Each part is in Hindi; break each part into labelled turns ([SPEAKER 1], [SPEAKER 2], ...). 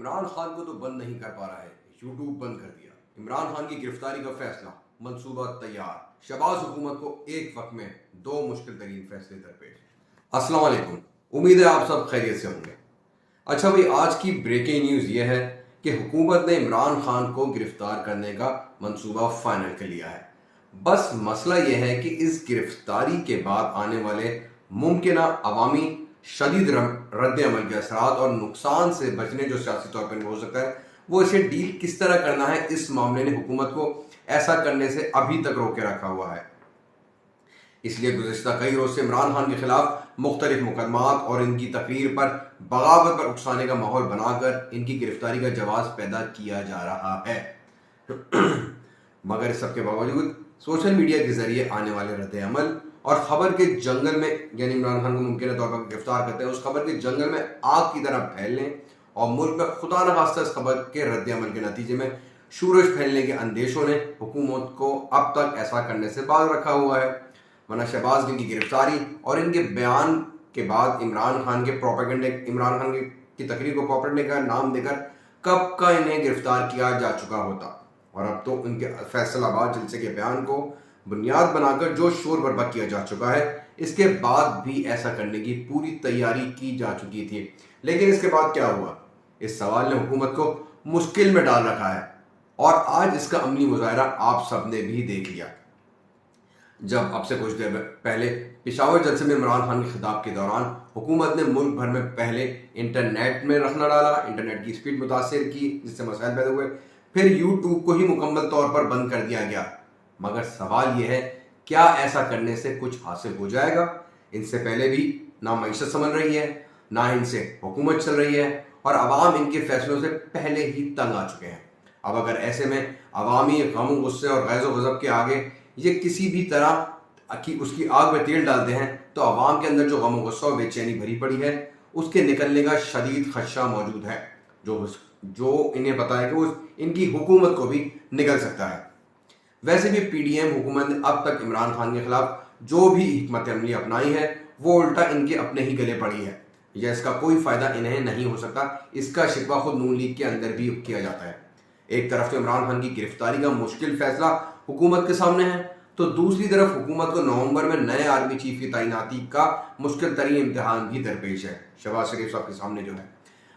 [SPEAKER 1] इमरान खान को तो बंद नहीं कर पा रहा है, यूट्यूब बंद कर दिया। इमरान खान की गिरफ्तारी का फैसला, मंसूबा तैयार। शहबाज हुकूमत को एक वक्त में दो मुश्किल तरीन फैसले दरपेश। अस्सलाम वालेकुम, उम्मीद है आप सब खैरियत से होंगे। अच्छा भाई, आज की ब्रेकिंग न्यूज ये है कि हुकूमत ने इमरान खान को गिरफ्तार करने का मंसूबा फाइनल कर लिया है। बस मसला यह है कि इस गिरफ्तारी के बाद आने वाले मुमकिन अवामी शदीद रद्द अमल के असरात और नुकसान से बचने जो सियासी तौर पर हो सकता है, वो इसे डील किस तरह करना है, इस मामले ने हुकूमत को ऐसा करने से अभी तक रोके रखा हुआ है। इसलिए गुज़िश्ता कई रोज से इमरान खान के खिलाफ मुख्तलिफ मुकदमात और इनकी तकरीर पर बगावत पर उकसाने का माहौल बनाकर इनकी गिरफ्तारी का जवाब पैदा किया जा रहा है। मगर इस सबके बावजूद सोशल मीडिया के जरिए आने वाले रद्द अमल और खबर के जंगल में, यानी इमरान खान को मुमकिन तौर पर गिरफ्तार करते हैं, उस खबर के जंगल में आग की तरह फैलने और मुल्क में खुदा न खास्ता इस खबर के रद्द अमल के नतीजे में शूरज फैलने के अंदेशों ने हुकूमत को अब तक ऐसा करने से बाज रखा हुआ है। वरना शहबाज की गिरफ्तारी और इनके बयान के बाद इमरान खान की तकरीर को प्रोपेगेंडे का नाम देकर कब का इन्हें गिरफ्तार किया जा चुका होता, और अब तो उनके फैसलाबाद जलसे के बयान को बुनियाद बनाकर जो शोर बर्पा किया जा चुका है, इसके बाद भी ऐसा करने की पूरी तैयारी की जा चुकी थी। लेकिन इसके बाद क्या हुआ, इस सवाल ने हुकूमत को मुश्किल में डाल रखा है और आज इसका अमली मुजाहरा आप सबने भी देख लिया। जब अब से कुछ देर पहले पिशावर जलसे में इमरान खान के खिताब के दौरान हुकूमत ने मुल्क भर में पहले इंटरनेट में रखना डाला, इंटरनेट की स्पीड मुतासर की, जिससे मसाइल पैदा हुए। फिर यूट्यूब को ही मुकम्मल तौर पर बंद कर दिया गया। मगर सवाल यह है, क्या ऐसा करने से कुछ हासिल हो जाएगा? इनसे पहले भी ना मईशत संभल रही है, ना इनसे हुकूमत चल रही है और अवाम इनके फैसलों से पहले ही तंग आ चुके हैं। अब अगर ऐसे में अवामी गम, गुस्से और गैज़ो गज़ब के आगे ये किसी भी तरह की उसकी आग में तेल डालते हैं, तो अवाम के अंदर जो गम, गुस्सा और बेचैनी भरी पड़ी है, उसके निकलने का शदीद खदशा मौजूद है, जो इन्हें पता है कि वो इनकी हुकूमत को भी निकल सकता है। वैसे भी पीडीएम हुकूमत ने अब तक इमरान खान के खिलाफ जो भी हिकमत अमली अपनाई है, वो उल्टा इनके अपने ही गले पड़ी है, या इसका कोई फायदा इन्हें नहीं हो सकता। इसका शिकवा खुद नून लीग के अंदर भी किया जाता है। एक तरफ तो इमरान खान की गिरफ्तारी का मुश्किल फैसला हुकूमत के सामने है, तो दूसरी तरफ हुकूमत को नवंबर में नए आर्मी चीफ की तैनाती का मुश्किल तरीन इम्तिहान भी दरपेश है, शहबाज शरीफ साहब के सामने जो है।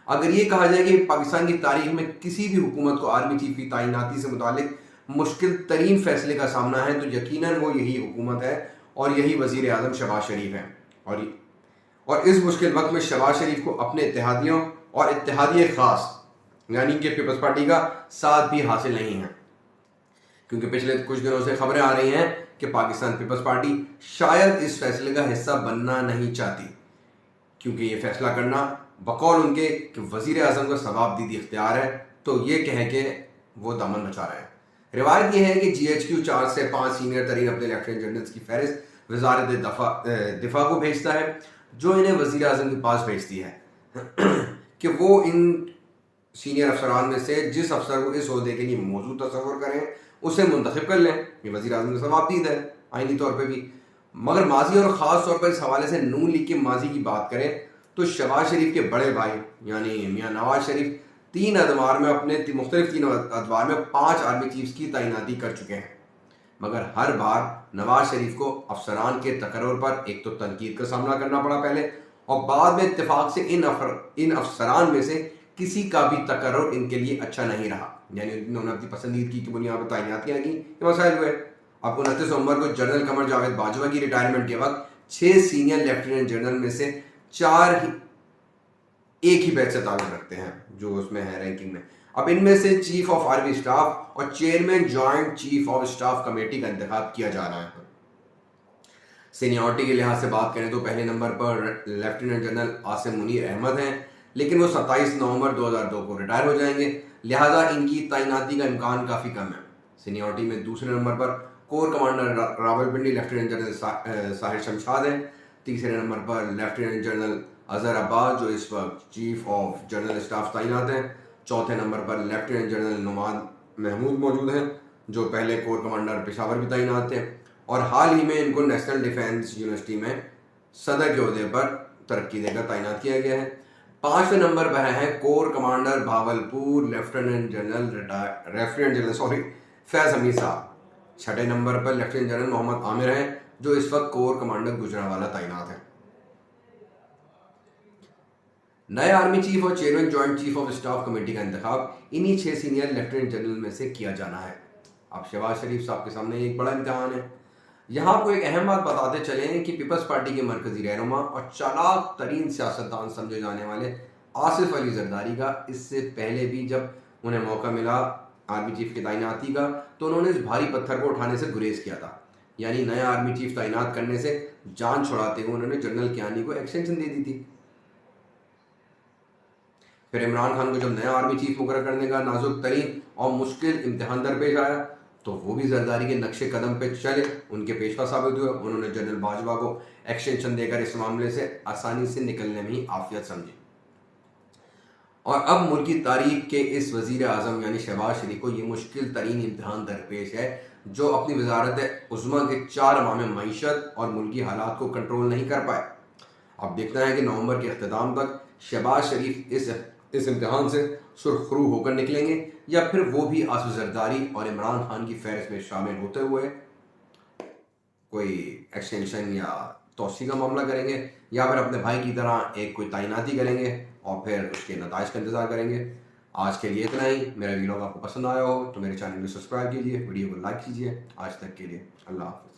[SPEAKER 1] अगर ये कहा जाए कि पाकिस्तान की तारीख में किसी भी हुकूमत को आर्मी चीफ की तैनाती से मुतालिक मुश्किल तरीन फैसले का सामना है, तो यकीनन वो यही हुकूमत है और यही वजीर आजम शहबाज शरीफ है। और इस मुश्किल वक्त में शहबाज शरीफ को अपने इत्तेहादियों और इत्तेहादी खास यानी कि पीपल्स पार्टी का साथ भी हासिल नहीं है, क्योंकि पिछले कुछ दिनों से खबरें आ रही हैं कि पाकिस्तान पीपल्स पार्टी शायद इस फैसले का हिस्सा बनना नहीं चाहती, क्योंकि ये फैसला करना बकौल उनके कि वजीर आजम को सवाबदीदी इख्तियार है, तो ये कह के वो दामन बचा रहे हैं। रिवायत यह है कि GHQ 4 से 5 सीनियर तरीन अपने लेफ्टिनेंट जनरल्स की फहरिस्त वजारत दिफा को भेजता है, जो इन्हें वजीर आजम के पास भेजती है कि वो इन सीनियर अफसरान में से जिस अफसर को इस ओहदे के लिए मौजूद तस्वर करें, उसे मुंतखब कर लें। ये वज़ीर आज़म की सवाबदीद है आईनी तौर पे भी। मगर माजी और ख़ास तौर पर इस हवाले से नून लीग के माजी की बात करें, तो शहबाज शरीफ के बड़े भाई यानी मियाँ नवाज शरीफ 3 अदवार में अपने मुख्तलिफ 3 अदवार में 5 आर्मी चीफ्स की तैनाती कर चुके हैं। मगर हर बार नवाज शरीफ को अफसरान के तकर्रुर पर एक तो तनकीद का सामना करना पड़ा पहले, और बाद में इत्तेफाक से इन अफसरान में से किसी का भी तकर्रुर इनके लिए अच्छा नहीं रहा, यानी उन्होंने अपनी पसंदीदगी की बुनियाद पर तैनातियाँ की, ये मसाइल हुए। अब 29 नवंबर को जनरल कमर जावेद बाजवा की रिटायरमेंट के वक्त 6 सीनियर लेफ्टिनेंट जनरल में से 4 ही एक ही बैच से ताल्लुक रखते हैं, जो उसमें है रैंकिंग में। अब इनमें से चीफ ऑफ आर्मी स्टाफ और chairman joint chief of staff committee का इंतखाब किया जा रहा है। सीनियरिटी के लिहाज से बात करें तो पहले नंबर पर लेफ्टिनेंट जनरल आसिम मुनीर अहमद हैं, लेकिन वो 27 नवंबर 2002 को रिटायर हो जाएंगे, लिहाजा इनकी तैनाती का इम्कान काफ़ी कम है। सीनियरिटी में दूसरे नंबर पर core commander Rawalpindi lieutenant general Sahir Shamshad हैं। तीसरे नंबर पर लेफ्टिनेंट जनरल अजहर अब्बास, जो इस वक्त चीफ ऑफ जनरल स्टाफ तैनात हैं। चौथे नंबर पर लेफ्टिनेंट जनरल नुमान महमूद मौजूद हैं, जो पहले कोर कमांडर पेशावर भी तैनात थे, और हाल ही में इनको नेशनल डिफेंस यूनिवर्सिटी में सदर के ओहदे पर तरक्की देकर तैनात किया गया है। 5वें नंबर पर हैं core commander Bahawalpur lieutenant general Faiz Hamid साहब। 6ठे नंबर पर लेफ्टिनेंट जनरल मोहम्मद आमिर हैं, जो इस वक्त कोर कमांडर गुजरांवाला तैनात हैं। नए आर्मी चीफ और chairman joint chief of staff committee का इंतखाब इन्हीं 6 सीनियर लेफ्टिनेंट जनरल में से किया जाना है। अब शहबाज शरीफ साहब के सामने एक बड़ा इम्तिहान है। यहाँ आपको एक अहम बात बताते चले कि पीपल्स पार्टी के मरकजी रहनुमा और चालाक तरीन सियासतदान समझे जाने वाले आसिफ अली जरदारी का इससे पहले भी जब उन्हें मौका मिला आर्मी चीफ की तैनाती का, तो उन्होंने इस भारी पत्थर को उठाने से गुरेज किया था। यानी नया आर्मी चीफ तैनात करने से जान छुड़ाते हुए उन्होंने जनरल कियानी को एक्सटेंशन दे दी थी। फिर इमरान खान को जब नया आर्मी चीफ मुकर्रर करने का नाजुक तरीन और मुश्किल इम्तिहान दरपेश आया, तो वो भी जरदारी के नक्शे कदम पे चले, उनके पेशवा साबित हुए। उन्होंने जनरल बाजवा को एक्सटेंशन देकर इस मामले से आसानी से निकलने में ही आफियत समझी। और अब मुल्की तारीख के इस वजीर आजम यानी शहबाज शरीफ को ये मुश्किल तरीन इम्तिहान दरपेश है, जो अपनी वजारत उज़्मा के 4 माह में मईशत और मुल्की हालात को कंट्रोल नहीं कर पाए। अब देखना है कि नवंबर के अख्ताम तक शहबाज शरीफ इस इम्तिहान से सुरखरू होकर निकलेंगे, या फिर वो भी आसिफ जरदारी और इमरान खान की फहरिस्त में शामिल होते हुए कोई एक्सटेंशन या तोसी का मामला करेंगे, या फिर अपने भाई की तरह एक कोई तैनाती करेंगे और फिर उसके नताइज का इंतजार करेंगे। आज के लिए इतना ही। मेरा वीडियो आपको पसंद आया हो तो मेरे चैनल को सब्सक्राइब कीजिए, वीडियो को लाइक कीजिए। आज तक के लिए अल्लाह हाफ़िज़।